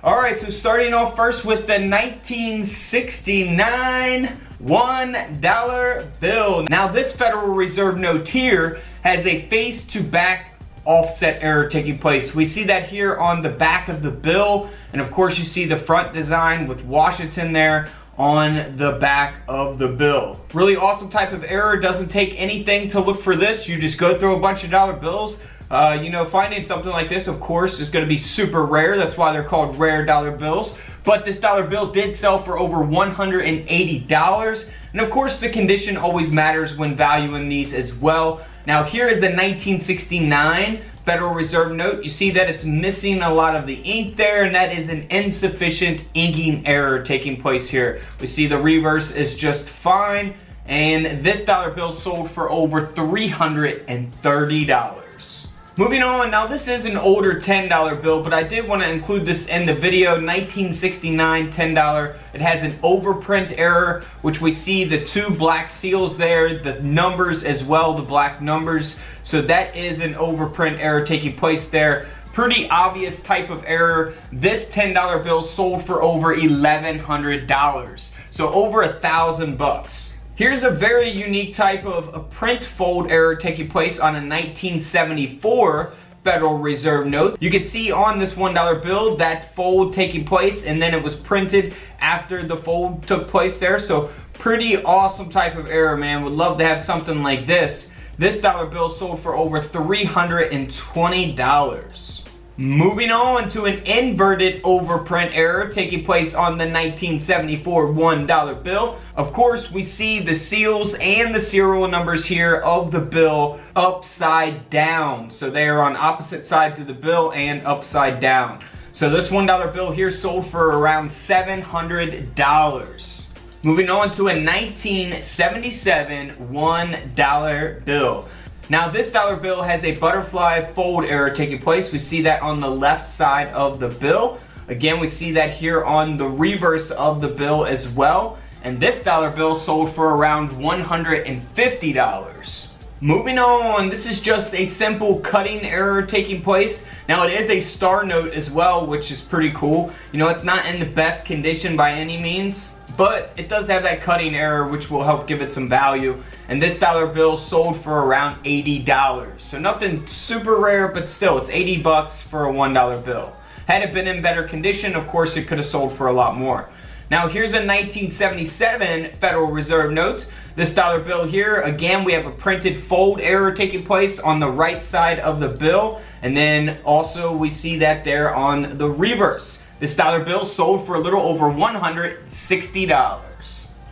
Alright, so starting off first with the 1969 $1 bill. Now this Federal Reserve note here has a face-to-back offset error taking place. We see that here on the back of the bill, and of course you see the front design with Washington there on the back of the bill. Really awesome type of error. Doesn't take anything to look for this. You just go through a bunch of dollar bills. Finding something like this, of course, is going to be super rare. That's why they're called rare dollar bills. But this dollar bill did sell for over $180. And of course, the condition always matters when valuing these as well. Now, here is a 1969 Federal Reserve note. You see that it's missing a lot of the ink there, and that is an insufficient inking error taking place here. We see the reverse is just fine. And this dollar bill sold for over $330. Moving on, now this is an older $10 bill, but I did want to include this in the video. 1969 $10. It has an overprint error, which we see the two black seals there, the numbers as well, the black numbers. So that is an overprint error taking place there. Pretty obvious type of error. This $10 bill sold for over $1,100. So over $1,000. Here's a very unique type of a print fold error taking place on a 1974 Federal Reserve note. You can see on this $1 bill that fold taking place, and then it was printed after the fold took place there. So pretty awesome type of error, man. Would love to have something like this. This dollar bill sold for over $320. Moving on to an inverted overprint error taking place on the 1974 $1 bill. Of course, we see the seals and the serial numbers here of the bill upside down. So they are on opposite sides of the bill and upside down. So this $1 bill here sold for around $700. Moving on to a 1977 $1 bill. Now this dollar bill has a butterfly fold error taking place. We see that on the left side of the bill. Again, we see that here on the reverse of the bill as well. And this dollar bill sold for around $150. Moving on, this is just a simple cutting error taking place. Now it is a star note as well, which is pretty cool. You know, it's not in the best condition by any means, but it does have that cutting error, which will help give it some value. And this dollar bill sold for around $80. So nothing super rare, but still, it's 80 bucks for a $1 bill. Had it been in better condition, of course, it could have sold for a lot more. Now here's a 1977 Federal Reserve note. This dollar bill here, again, we have a printed fold error taking place on the right side of the bill. And then also we see that there on the reverse. This dollar bill sold for a little over $160.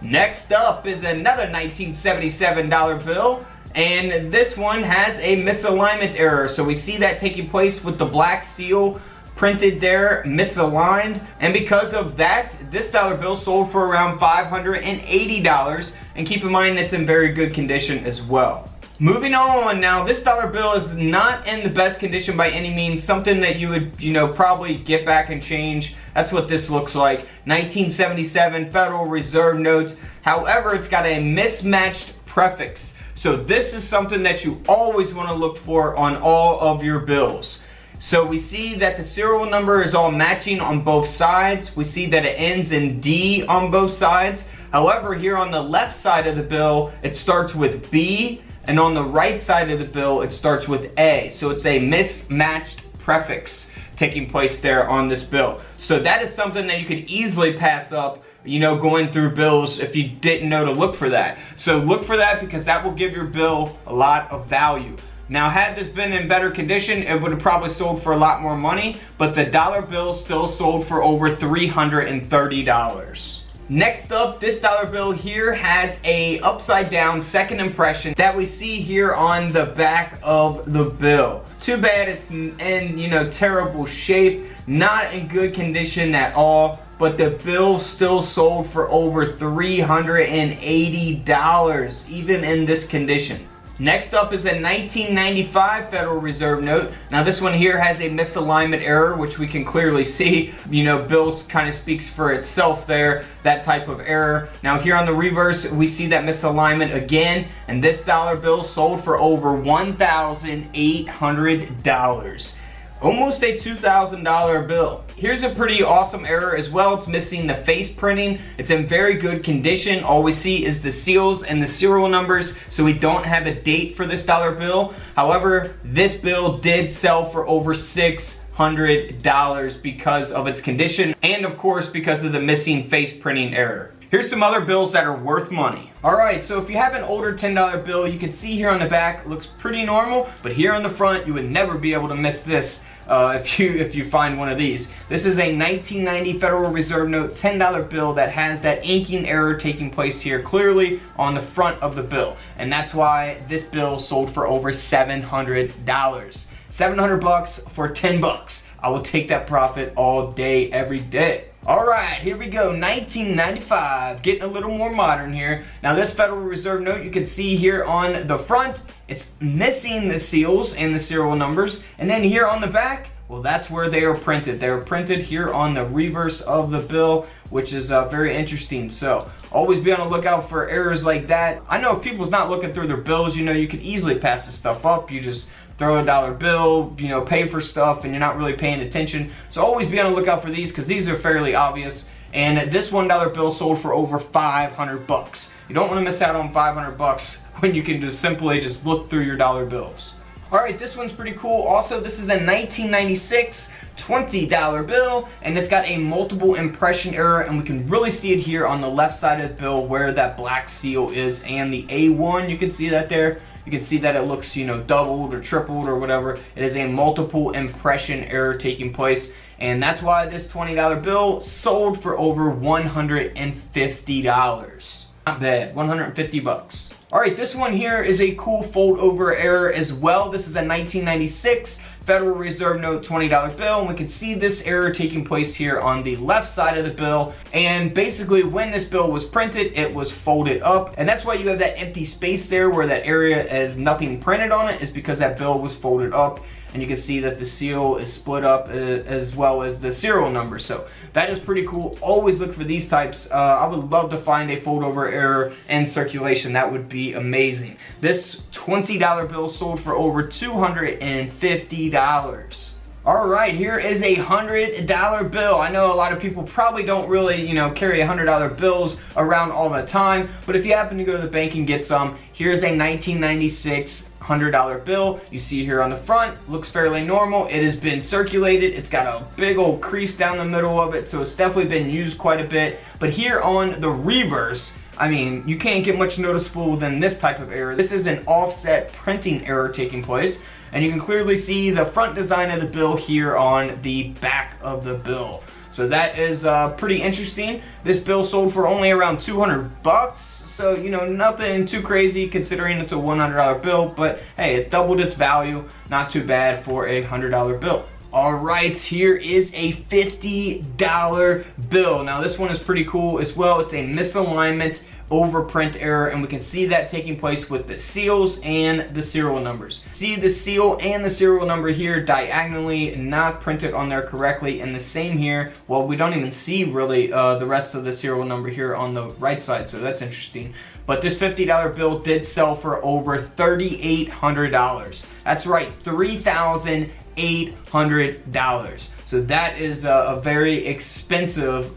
Next up is another 1977 dollar bill, and this one has a misalignment error. So we see that taking place with the black seal printed there, misaligned. And because of that, this dollar bill sold for around $580. And keep in mind it's in very good condition as well. Moving on, now this dollar bill is not in the best condition by any means. Something that you would, probably get back and change. That's what this looks like. 1977 Federal Reserve notes. However, it's got a mismatched prefix. So this is something that you always want to look for on all of your bills. So we see that the serial number is all matching on both sides. We see that it ends in D on both sides. However, here on the left side of the bill, it starts with B. And on the right side of the bill, it starts with A. So it's a mismatched prefix taking place there on this bill. So that is something that you could easily pass up, going through bills if you didn't know to look for that. So look for that, because that will give your bill a lot of value. Now, had this been in better condition, it would have probably sold for a lot more money, but the dollar bill still sold for over $330. Next up, this dollar bill here has a upside down second impression that we see here on the back of the bill. Too bad it's in, terrible shape, not in good condition at all, but the bill still sold for over $380, even in this condition. Next up is a 1995 Federal Reserve note. Now this one here has a misalignment error, which we can clearly see. Bills kind of speaks for itself there, that type of error. Now here on the reverse, we see that misalignment again, and this dollar bill sold for over $1,800. Almost a $2,000 bill. Here's a pretty awesome error as well. It's missing the face printing. It's in very good condition. All we see is the seals and the serial numbers, so we don't have a date for this dollar bill. However, this bill did sell for over $600 because of its condition, and of course because of the missing face printing error. Here's some other bills that are worth money. Alright, so if you have an older $10 bill, you can see here on the back, it looks pretty normal, but here on the front, you would never be able to miss this if you find one of these. This is a 1990 Federal Reserve note $10 bill that has that inking error taking place here clearly on the front of the bill. And that's why this bill sold for over $700. 700 bucks for 10 bucks. I will take that profit all day, every day. Alright, here we go, 1995, getting a little more modern here. Now this Federal Reserve note, you can see here on the front, it's missing the seals and the serial numbers. And then here on the back, well, that's where they are printed. They are printed here on the reverse of the bill, which is very interesting. So always be on the lookout for errors like that. I know if people's not looking through their bills, you know, you could easily pass this stuff up. You just throw a dollar bill, you know, pay for stuff, and you're not really paying attention. So always be on the lookout for these, because these are fairly obvious. And this $1 bill sold for over 500 bucks. You don't want to miss out on 500 bucks when you can just simply just look through your dollar bills. Alright, this one's pretty cool. Also, this is a 1996 $20 bill, and it's got a multiple impression error, and we can really see it here on the left side of the bill where that black seal is, and the A1, you can see that there. You can see that it looks, you know, doubled or tripled or whatever. It is a multiple impression error taking place, and that's why this $20 bill sold for over $150. Not bad, 150 bucks. Alright, this one here is a cool fold over error as well. This is a 1996 Federal Reserve note $20 bill, and we can see this error taking place here on the left side of the bill. And basically when this bill was printed, it was folded up, and that's why you have that empty space there where that area has nothing printed on it, is because that bill was folded up. And you can see that the seal is split up as well as the serial number. So that is pretty cool. Always look for these types. I would love to find a fold over error in circulation. That would be amazing. This $20 bill sold for over $250. Alright, here is a $100 bill. I know a lot of people probably don't really, you know, carry $100 bills around all the time, but if you happen to go to the bank and get some, here's a 1996 $100 bill. You see here on the front, looks fairly normal. It has been circulated. It's got a big old crease down the middle of it, so it's definitely been used quite a bit. But here on the reverse, I mean, you can't get much noticeable than this type of error. This is an offset printing error taking place, and you can clearly see the front design of the bill here on the back of the bill. So that is pretty interesting. This bill sold for only around 200 bucks. So, you know, nothing too crazy considering it's a $100 bill, but hey, it doubled its value. Not too bad for a $100 bill. Alright, here is a $50 bill. Now this one is pretty cool as well. It's a misalignment overprint error, and we can see that taking place with the seals and the serial numbers. See the seal and the serial number here diagonally not printed on there correctly, and the same here. Well, we don't even see really the rest of the serial number here on the right side, so that's interesting. But this $50 bill did sell for over $3,800. That's right, $3,800. So that is a very expensive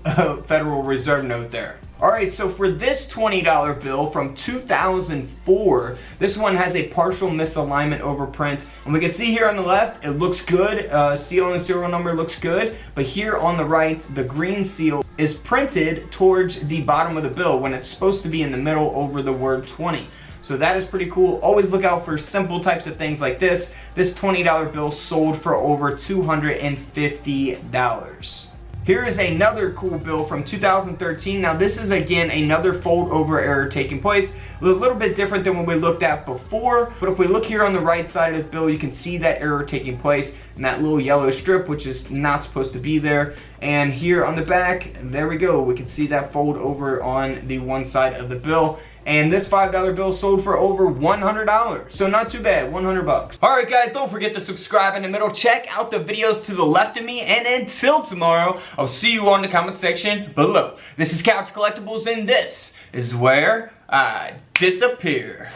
Federal Reserve note there. Alright, so for this $20 bill from 2004, this one has a partial misalignment overprint. And we can see here on the left, it looks good. Seal and serial number looks good. But here on the right, the green seal is printed towards the bottom of the bill when it's supposed to be in the middle over the word 20. So that is pretty cool. Always look out for simple types of things like this. This $20 bill sold for over $250. Here is another cool bill from 2013. Now this is again another fold over error taking place. A little bit different than what we looked at before, but if we look here on the right side of the bill, you can see that error taking place in that little yellow strip, which is not supposed to be there. And here on the back, there we go, we can see that fold over on the one side of the bill. And this $5 bill sold for over $100. So not too bad, 100 bucks. Alright guys, don't forget to subscribe in the middle. Check out the videos to the left of me. And until tomorrow, I'll see you on the comment section below. This is Couch Collectibles, and this is where I disappear.